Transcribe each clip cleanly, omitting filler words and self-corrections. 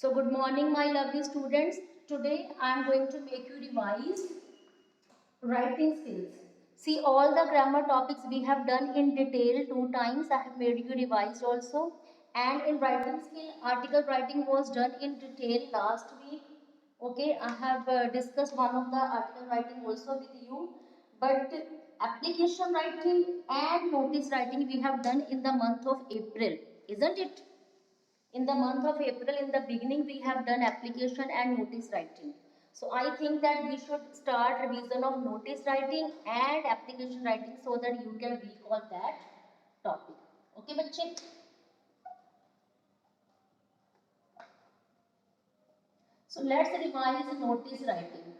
So good morning my lovely students. Today I am going to make you revise writing skills. See all the grammar topics we have done in detail 2 times. I have made you revise also. And in writing skill, article writing was done in detail last week. Okay, I have discussed one of the article writing also with you. But application writing and notice writing we have done in the month of April, isn't it? In the month of April, in the beginning, we have done application and notice writing. So I think that we should start revision of notice writing and application writing so that you can recall that topic. Okay, bachche? So let's revise notice writing.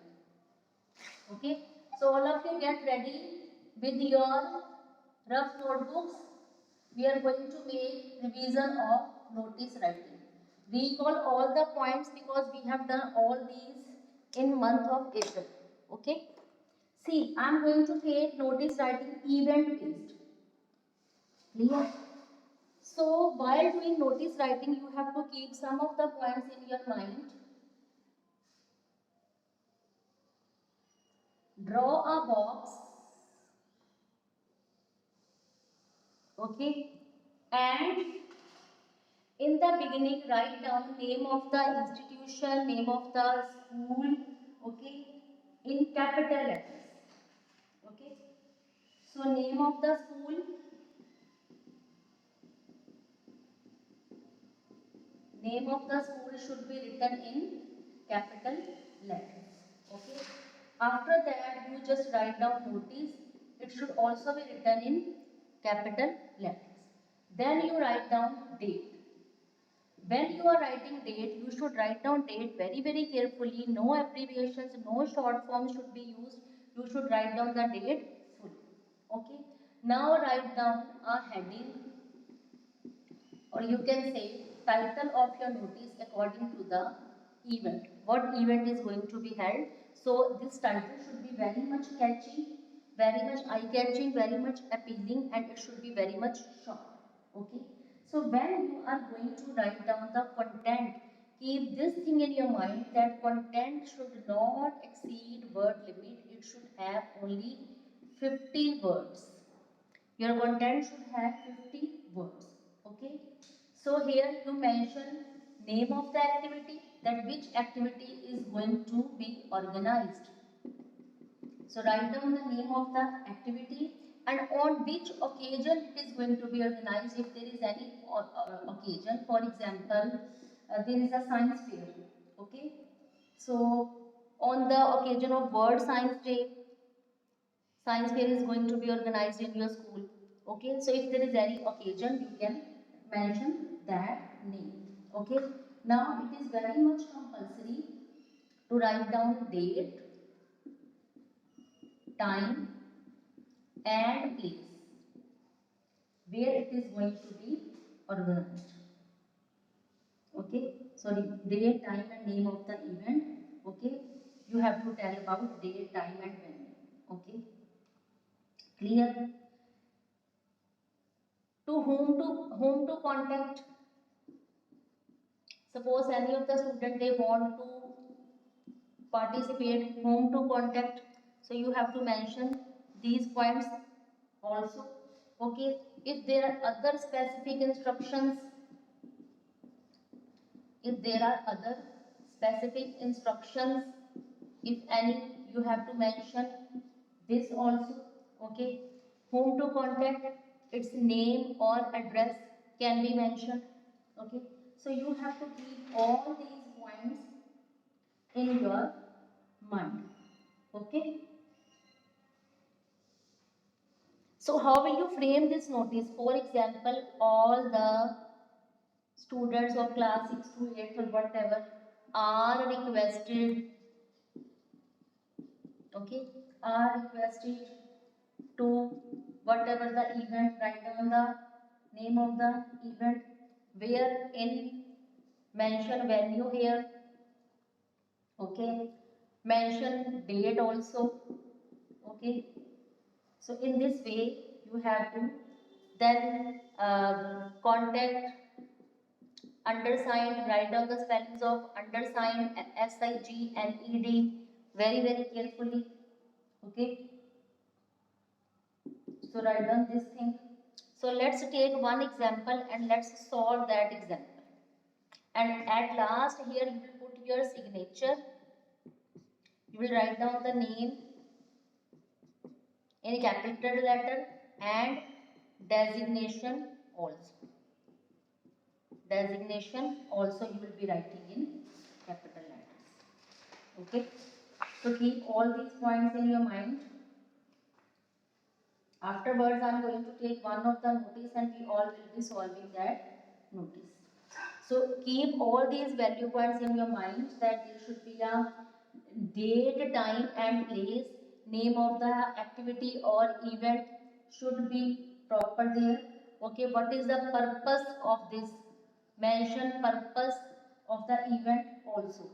Okay, so all of you get ready with your rough notebooks. We are going to make revision of notice writing. Recall all the points because we have done all these in month of April. Okay. See, I am going to take notice writing event based. Clear? So while doing notice writing, you have to keep some of the points in your mind. Draw a box. Okay. And in the beginning, write down name of the institution, name of the school, okay, in capital letters. Okay. So name of the school, name of the school should be written in capital letters. Okay. After that, you just write down notice. It should also be written in capital letters. Then you write down date. When you are writing date, you should write down date very carefully. No abbreviations, no short forms should be used. You should write down the date fully. Okay. Now write down a heading, or you can say title of your notice according to the event. What event is going to be held? So this title should be very much catchy, very much eye-catching, very much appealing, and it should be very much short. Okay. So when you are going to write down the content, keep this thing in your mind that content should not exceed word limit. It should have only 50 words. Your content should have 50 words. Okay. So here you mention name of the activity, that which activity is going to be organized. So write down the name of the activity and on which occasion it is going to be organized if there is any occasion. For example, there is a science fair. Okay. So on the occasion of World Science Day, science fair is going to be organized in your school. Okay, so if there is any occasion, you can mention that name. Okay, now it is very much compulsory to write down date, time and place where it is going to be organized. Okay, sorry, date, time and name of the event. Okay, you have to tell about date, time and venue. Okay, clear? To whom to contact. Suppose any of the student they want to participate, whom to contact. So you have to mention these points also. Okay. If there are other specific instructions, if there are other specific instructions, if any, you have to mention this also. Okay. Whom to contact, its name or address can be mentioned. Okay. So you have to keep all these points in your mind. Okay. So how will you frame this notice? For example, all the students of class 6 to 8 or whatever are requested, okay, are requested to whatever the event, write down the name of the event, where in, mention venue here, okay, mention date also, okay. So in this way you have to then contact undersigned, write down the spellings of undersigned, SIGNED, very carefully. Okay, so write down this thing. So let's take one example and let's solve that example. And at last here you will put your signature. You will write down the name in capital letter and designation also. Designation also you will be writing in capital letters. Okay. So keep all these points in your mind. Afterwards, I am going to take one of the notice and we all will be solving that notice. So keep all these value points in your mind that there should be a date, time and place, name of the activity or event should be proper there. Okay, what is the purpose of this? Mention purpose of the event also.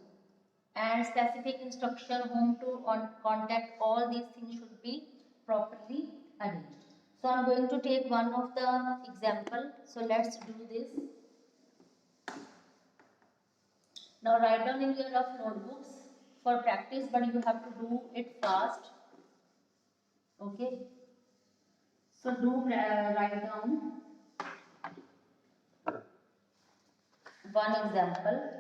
And specific instruction whom to contact, all these things should be properly arranged. So I am going to take one of the example. So let's do this. Now write down in your rough notebooks for practice, but you have to do it fast. Okay. So write down one example.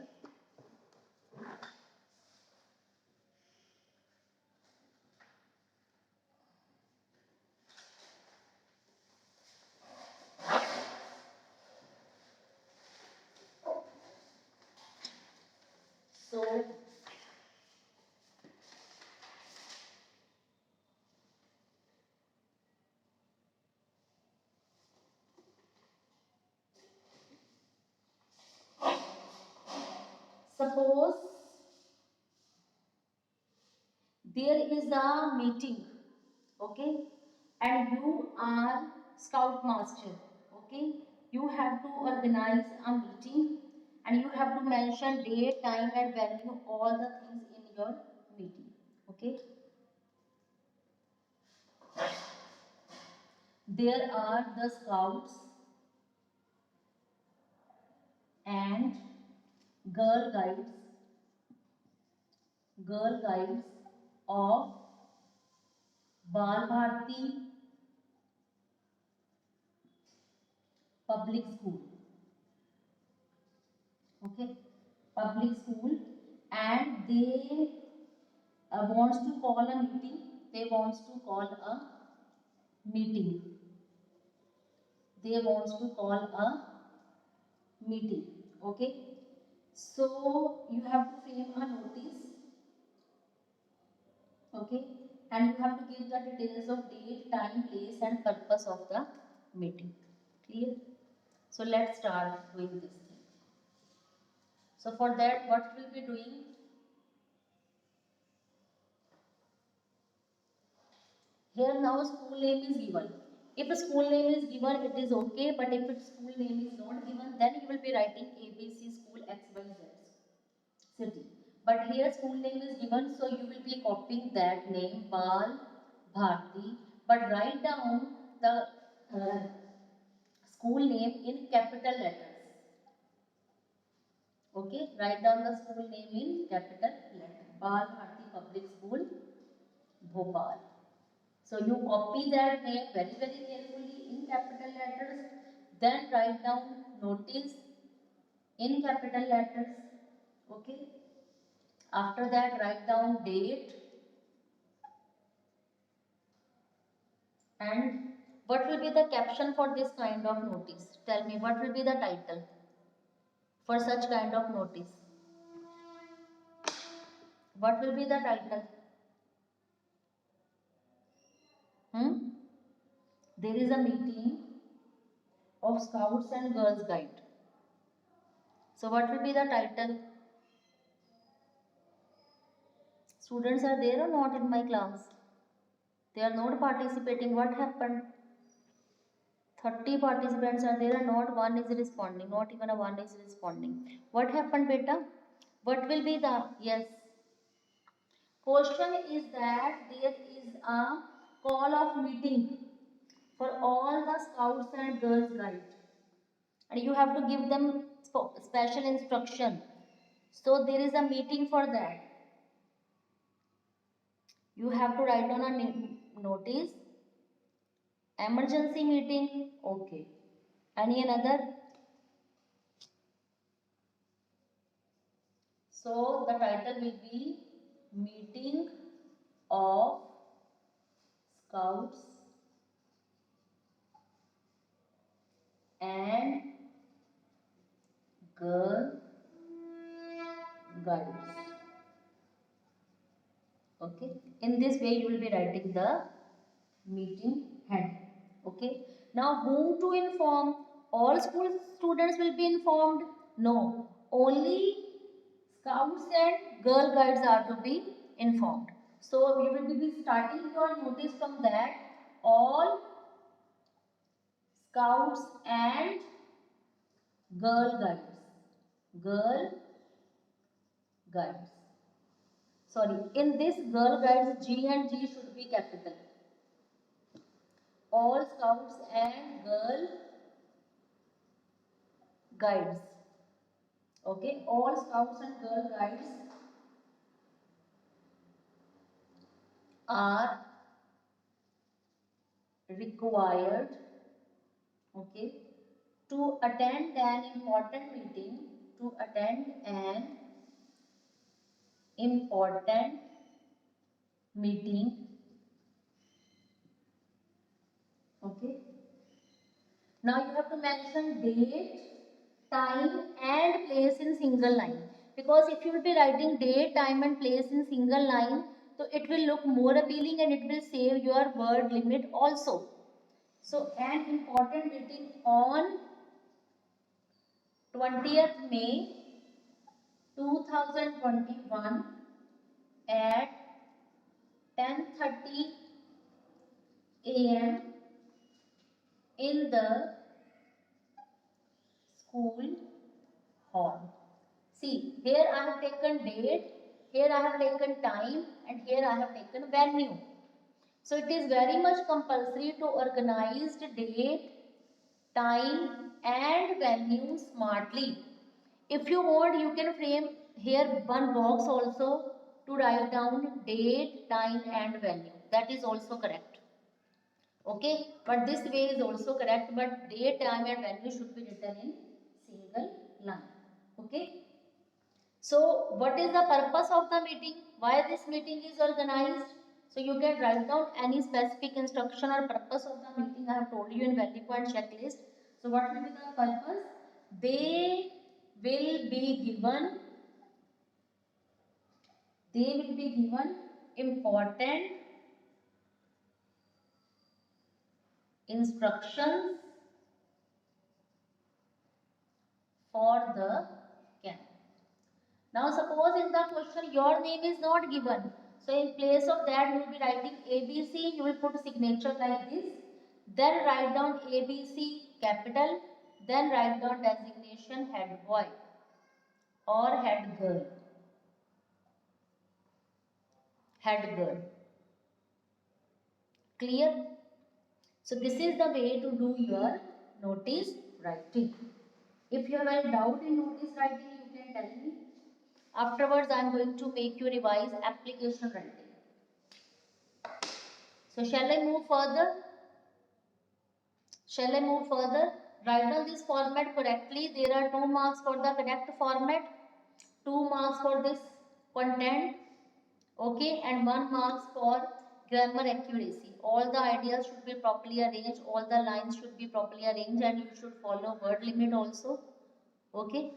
So suppose there is a meeting, okay, and you are scout master, okay, you have to organize a meeting and you have to mention date, time and venue, all the things in your meeting, okay. There are the scouts and girl guides of Bal Bharti public school, okay, public school, and they wants to call a meeting. They wants to call a meeting. They wants to call a meeting. Okay. So you have to frame a notice. Okay. And you have to give the details of date, time, place, and purpose of the meeting. Clear? So let's start doing this thing. So for that, what we'll be doing? Here now school name is given. If a school name is given, it is okay. But if its school name is not given, then you will be writing ABC school XYZ city. But here school name is given, so you will be copying that name Bal Bharti. But write down the school name in capital letters. Okay, write down the school name in capital letters. Bal Bharti Public School, Bhopal. So you copy that name very carefully in capital letters. Then write down notice in capital letters. Okay. After that, write down date and what will be the caption for this kind of notice? Tell me, what will be the title for such kind of notice? What will be the title? There is a meeting of Scouts and Girls Guide. So what will be the title? Students are there or not in my class? They are not participating. What happened? 30 participants are there and not one is responding. Not even a one is responding. What happened, beta? What will be the, yes. Question is that there is a call of meeting for all the Scouts and Girls Guide. And you have to give them special instruction. So there is a meeting for that. You have to write down a notice. Emergency meeting. Okay. Any another? So the title will be Meeting of Scouts and Girl Guides. Okay. In this way you will be writing the meeting head. Okay. Now whom to inform? All school students will be informed? No. Only Scouts and Girl Guides are to be informed. So you will be starting your notice from that. All Scouts and Girl Guides. Girl Guides. Sorry, in this Girl Guides, G and G should be capital. All Scouts and Girl Guides. Okay, all Scouts and Girl Guides are required, okay, to attend an important meeting, to attend an important meeting, okay. Now you have to mention date, time and place in single line, because if you will be writing date, time and place in single line, so it will look more appealing and it will save your word limit also. So an important meeting on 20th May 2021 at 10:30 a.m. in the school hall. See, here I have taken date, here I have taken time and here I have taken venue. So it is very much compulsory to organize date, time and venue smartly. If you want, you can frame here one box also to write down date, time and venue. That is also correct. Okay, but this way is also correct, but date, time and venue should be written in single line. Okay. So what is the purpose of the meeting? Why this meeting is organized? So you can write down any specific instruction or purpose of the meeting. I have told you in value point checklist. So what will be the purpose? They will be given important instructions for the camp. Now suppose in the question your name is not given. So in place of that you will be writing ABC, you will put signature like this. Then write down ABC capital. Then write down designation head boy or head girl. Head girl. Clear? So this is the way to do your notice writing. If you have any doubt in notice writing, you can tell me. Afterwards, I am going to make you revise application writing. So shall I move further? Shall I move further? Write down this format correctly. There are 2 marks for the correct format, 2 marks for this content, okay, and 1 marks for grammar accuracy. All the ideas should be properly arranged, all the lines should be properly arranged, and you should follow word limit also, okay.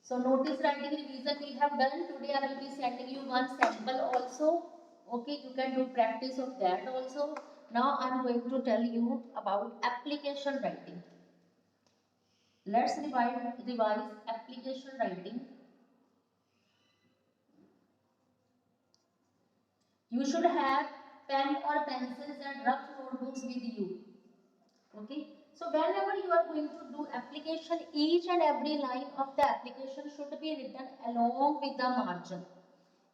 So notice writing revision we have done. Today I will be sending you one sample also. Okay, you can do practice of that also. Now I am going to tell you about application writing. Let's revise application writing. You should have pen or pencils and rough notebooks with you. Okay. So whenever you are going to do application, each and every line of the application should be written along with the margin.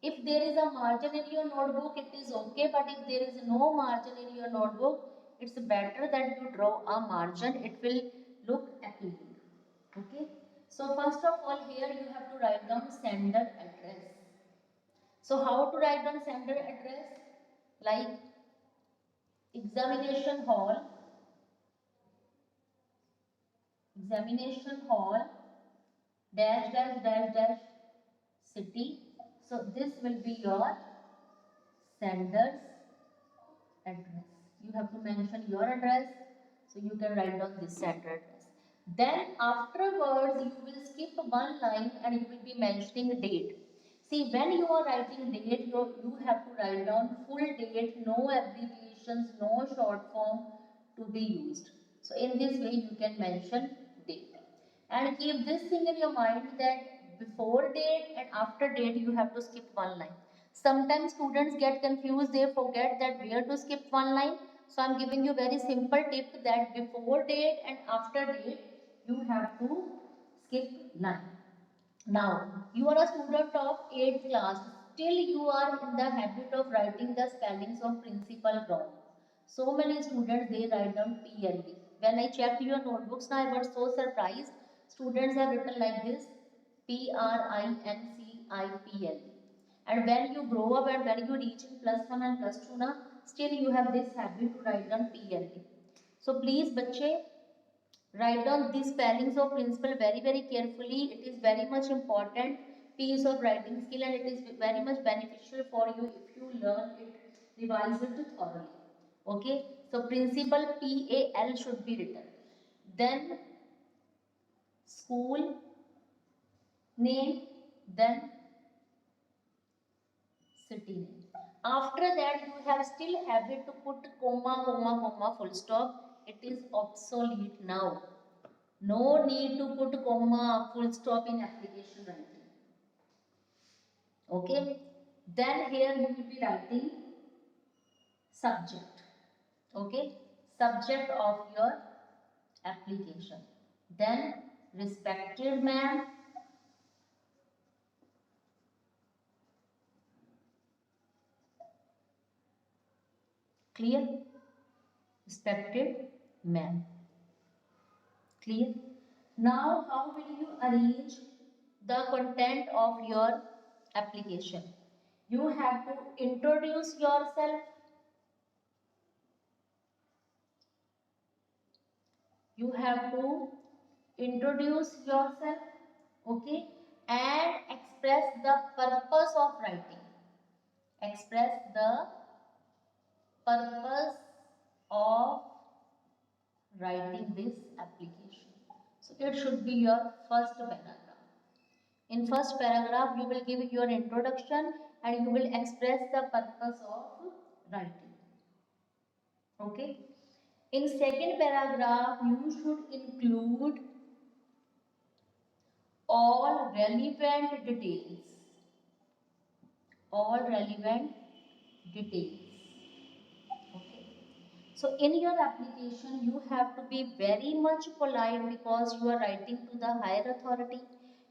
If there is a margin in your notebook, it is okay, but if there is no margin in your notebook, it's better that you draw a margin. It will look appealing. Okay. So first of all, here you have to write down sender address. So how to write down sender address? Like examination hall dash dash dash dash city. So this will be your sender's address. You have to mention your address, so you can write down this sender address. Then afterwards you will skip one line and you will be mentioning date. See, when you are writing date, you have to write down full date, no abbreviations, no short form to be used. So in this way you can mention date. And keep this thing in your mind that before date and after date you have to skip one line. Sometimes students get confused, they forget that where to skip one line. So I am giving you very simple tip that before date and after date you have to skip line. Now, you are a student of 8th class, still you are in the habit of writing the spellings of principal wrong. So many students, they write down PLE. When I checked your notebooks now, I was so surprised. Students have written like this, PRINCIPLE. And when you grow up and when you reach in +1 and +2 now, still you have this habit to write down PLE. So please, bache, write down these spellings of principal very carefully. It is very much important piece of writing skill and it is very much beneficial for you if you learn it, revise it thoroughly. Okay, so principal PAL should be written. Then school name, then city name. After that you have still habit to put comma full stop. It is obsolete now. No need to put comma, full stop in application writing. Okay. Then here you will be writing subject. Okay. Subject of your application. Then respected ma'am. Clear? Respected ma'am. Clear? Now how will you arrange the content of your application? You have to introduce yourself. You have to introduce yourself, okay, and express the purpose of writing. Express the purpose of writing this application. So it should be your first paragraph. In first paragraph, you will give your introduction and you will express the purpose of writing. Okay. In second paragraph, you should include all relevant details. All relevant details. Okay. So in your application, you have to be very much polite because you are writing to the higher authority.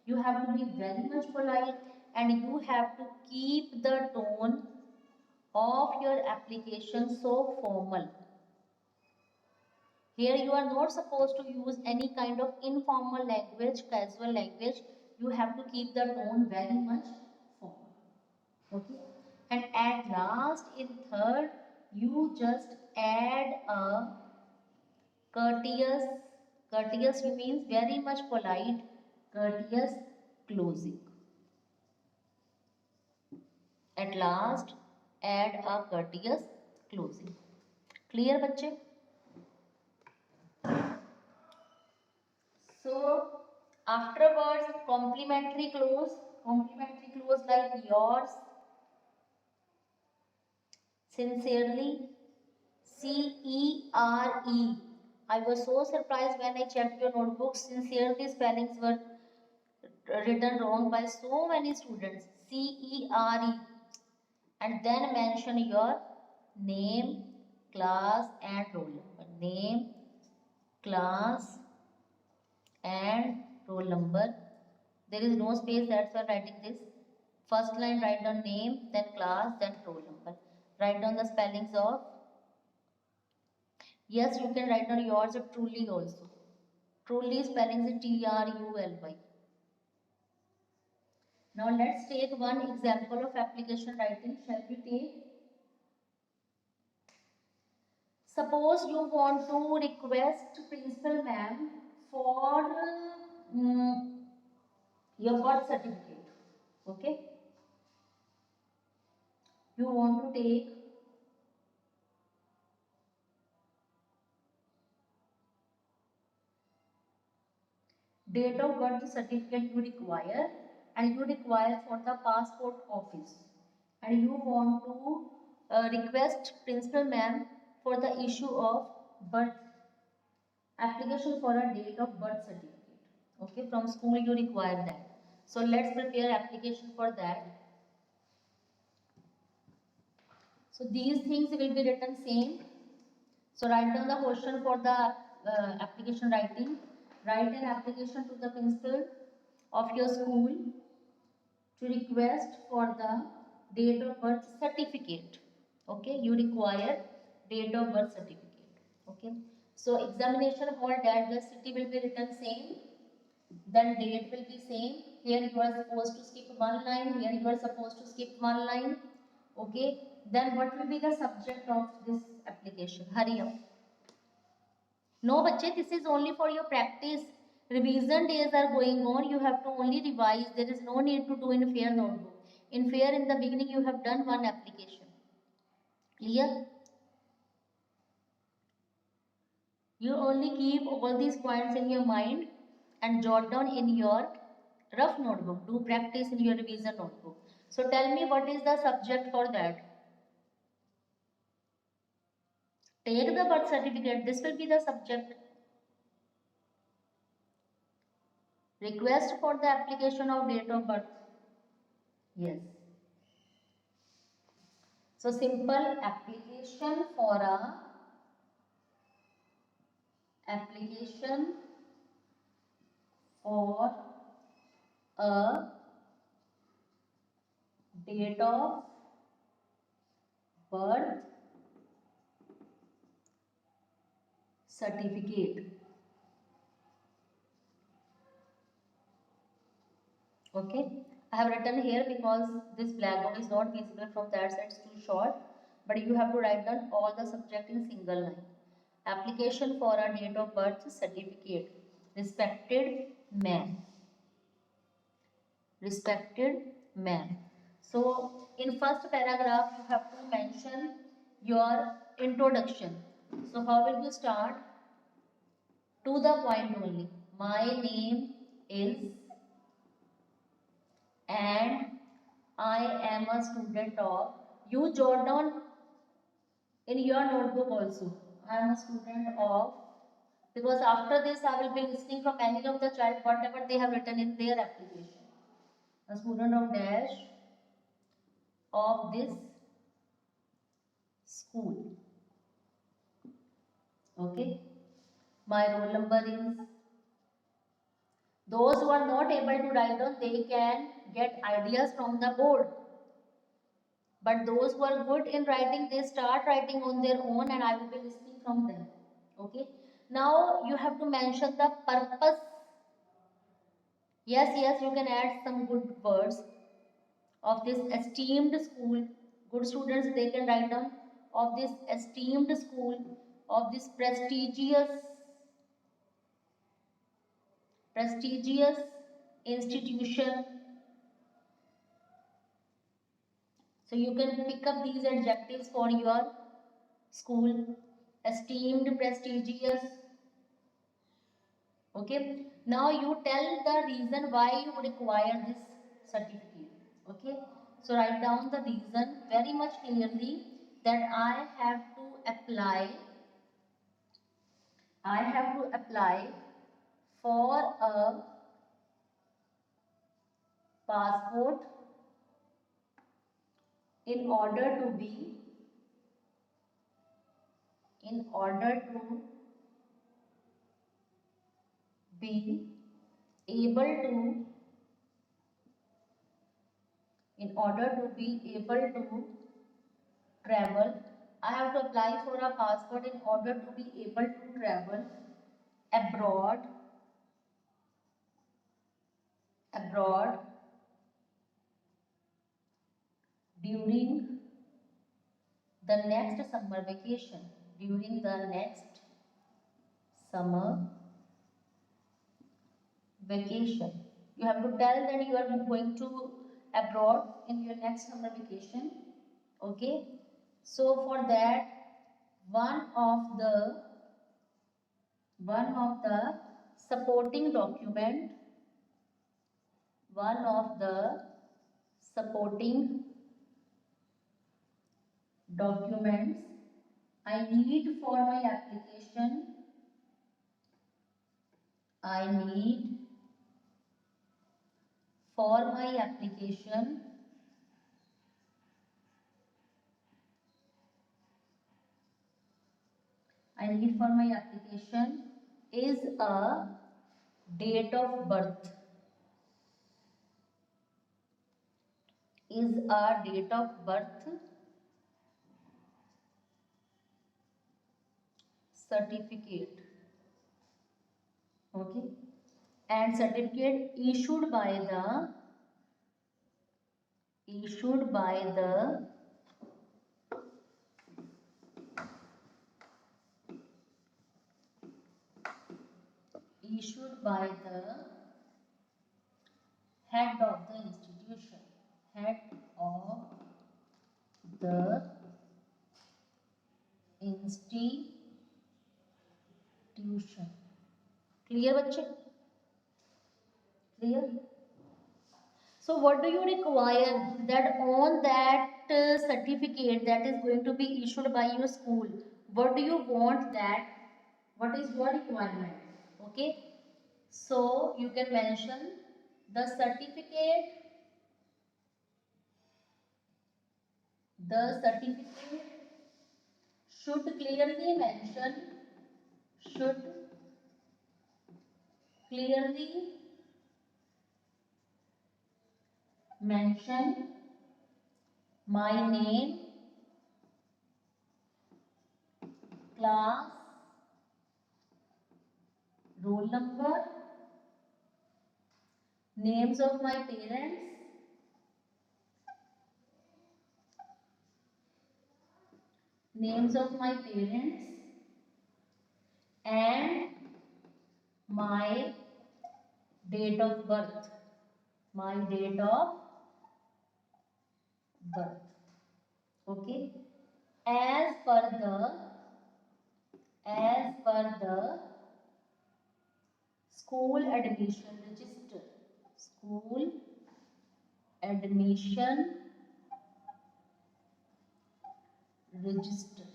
You have to be very much polite and you have to keep the tone of your application so formal. Here you are not supposed to use any kind of informal language, casual language. You have to keep the tone very much formal. Okay. And at last, in third, you just add a courteous means very much polite, courteous closing. At last, add a courteous closing. Clear, bachche? So afterwards, complimentary close like yours sincerely, CERE. I was so surprised when I checked your notebooks. Sincerely spellings were written wrong by so many students. CERE. And then mention your name, class and roll number. Name, class and roll number. There is no space, that's why I'm writing this. First line, write down name, then class, then roll number. Write down the spellings of Yes, you can write down yours of truly also. Truly spelling is Truly. Now let's take one example of application writing. Shall we take? Suppose you want to request principal ma'am for your birth certificate. Okay. You want to take date of birth certificate you require, and you require for the passport office, and you want to request principal ma'am for the issue of birth application for a date of birth certificate. Okay, from school you require that. So let's prepare application for that. So these things will be written same. So write down the question for the application writing. Write an application to the principal of your school to request for the date of birth certificate. Okay, you require date of birth certificate. Okay, so examination hall that the city will be written same, then date will be same. Here you are supposed to skip one line, here you are supposed to skip one line. Okay, then what will be the subject of this application? Hurry up. No, bache, this is only for your practice. Revision days are going on. You have to only revise. There is no need to do in fair notebook. In fair, in the beginning, you have done one application. Clear? You only keep all these points in your mind and jot down in your rough notebook. Do practice in your revision notebook. So tell me, what is the subject for that? Take the birth certificate. This will be the subject. Request for the application of date of birth. Yes. So simple application for a application for a date of birth certificate. Okay, I have written here because this blackboard is not visible from that side, it's too short, but you have to write down all the subject in single line. Application for a date of birth certificate. Respected man. Respected man. So in first paragraph you have to mention your introduction. So how will you start? To the point only. My name is, and I am a student of. You jot down in your notebook also. I am a student of, because after this I will be listening from any of the child whatever they have written in their application. A student of dash of this school. Okay. My roll number is. Those who are not able to write down, they can get ideas from the board. But those who are good in writing, they start writing on their own and I will be listening from them. Okay. Now you have to mention the purpose. Yes, you can add some good words of this esteemed school. Good students, they can write down of this esteemed school, of this prestigious institution. So you can pick up these adjectives for your school. Esteemed, prestigious. Okay. Now you tell the reason why you require this certificate. Okay. So write down the reason very much clearly that I have to apply for a passport in order to be in order to be able to in order to be able to travel I have to apply for a passport in order to be able to travel abroad during the next summer vacation. During the next summer vacation. You have to tell that you are going to abroad in your next summer vacation. Okay. So for that, one of the supporting document, one of the supporting documents I need for my application, I need for my application is a date of birth. Is a date of birth certificate. Okay. And certificate issued by the issued by the head of the institution, head of the institution. Clear बच्चे? Clear? So what do you require that on that certificate that is going to be issued by your school? What do you want that? What is your requirement? Okay. So you can mention the certificate. The certificate should clearly mention my name, class, roll number, names of my parents, and my date of birth. Okay. As per the school admission register. School admission register.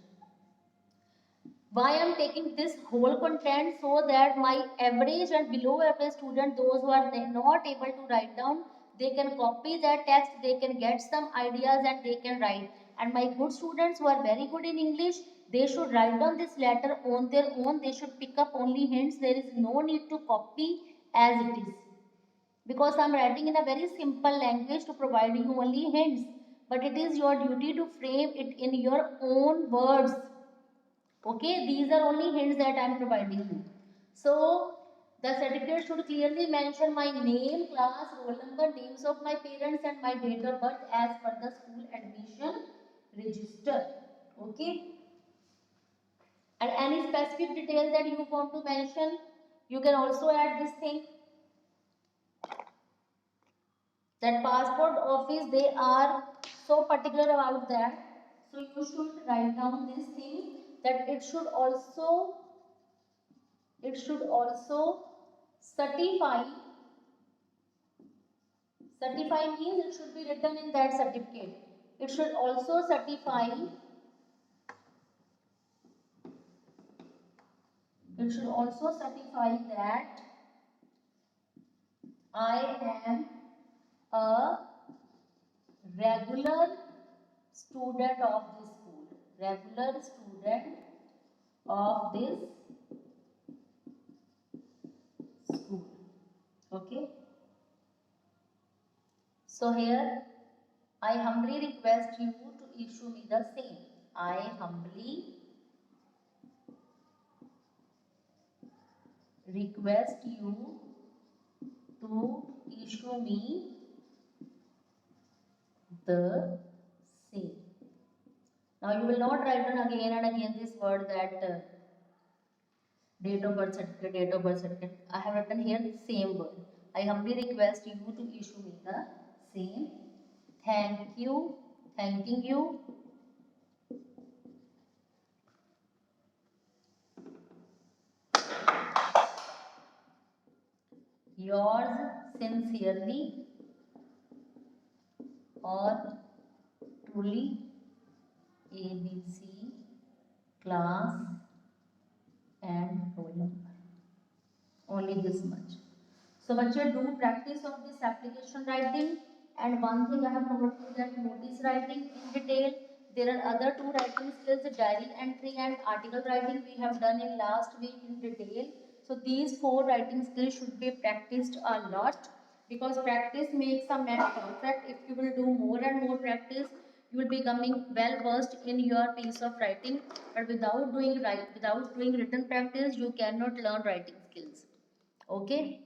Why I am taking this whole content? So that my average and below average student, those who are not able to write down, they can copy that text, they can get some ideas and they can write. And my good students who are very good in English, they should write down this letter on their own. They should pick up only hints. There is no need to copy as it is, because I am writing in a very simple language to provide you only hints. But it is your duty to frame it in your own words. Okay, these are only hints that I am providing you. So, the certificate should clearly mention my name, class, roll number, names of my parents and my date of birth as per the school admission register. Okay. And any specific details that you want to mention, you can also add this thing. That passport office, they are so particular about that. So, you should write down this thing, that it should also certify. Certify means it should be written in that certificate. It should also certify. That I am a regular student of this school. Regular student of this school. Okay. So here I humbly request you to issue me the same. I humbly request you to issue me the same. Now you will not write down again and again this word that date of birth certificate, date of birth certificate. I have written here the same word. I humbly request you to issue me the same. Thank you, thanking you. Yours sincerely or truly, ABC, class and roll number. Only this much. So bachche, do practice of this application writing. And one thing I have noted that notice writing in detail. There are other two writing skills, diary entry and article writing we have done in last week in detail. So these four writing skills should be practiced a lot, because practice makes a man perfect. If you will do more and more practice, you will be becoming well versed in your piece of writing. But without doing written practice, you cannot learn writing skills. Okay.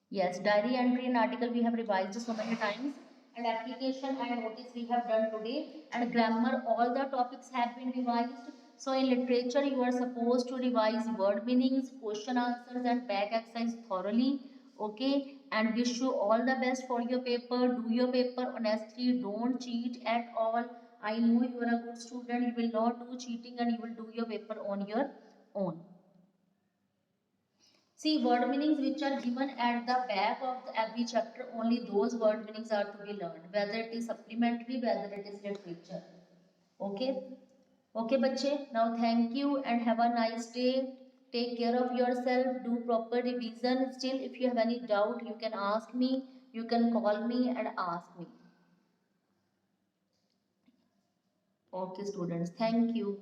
Yes, diary entry and article we have revised so many times, and application and notice we have done today, and grammar all the topics have been revised. So in literature you are supposed to revise word meanings, question answers and back exercise thoroughly. Okay, and wish you all the best for your paper. Do your paper honestly, don't cheat at all. I know you are a good student, you will not do cheating and you will do your paper on your own. See, word meanings which are given at the back of every chapter, only those word meanings are to be learned, whether it is supplementary, whether it is literature. Okay? Okay, bache. Now thank you and have a nice day. Take care of yourself, do proper revision. Still, if you have any doubt, you can ask me, you can call me and ask me. Okay, students. Thank you.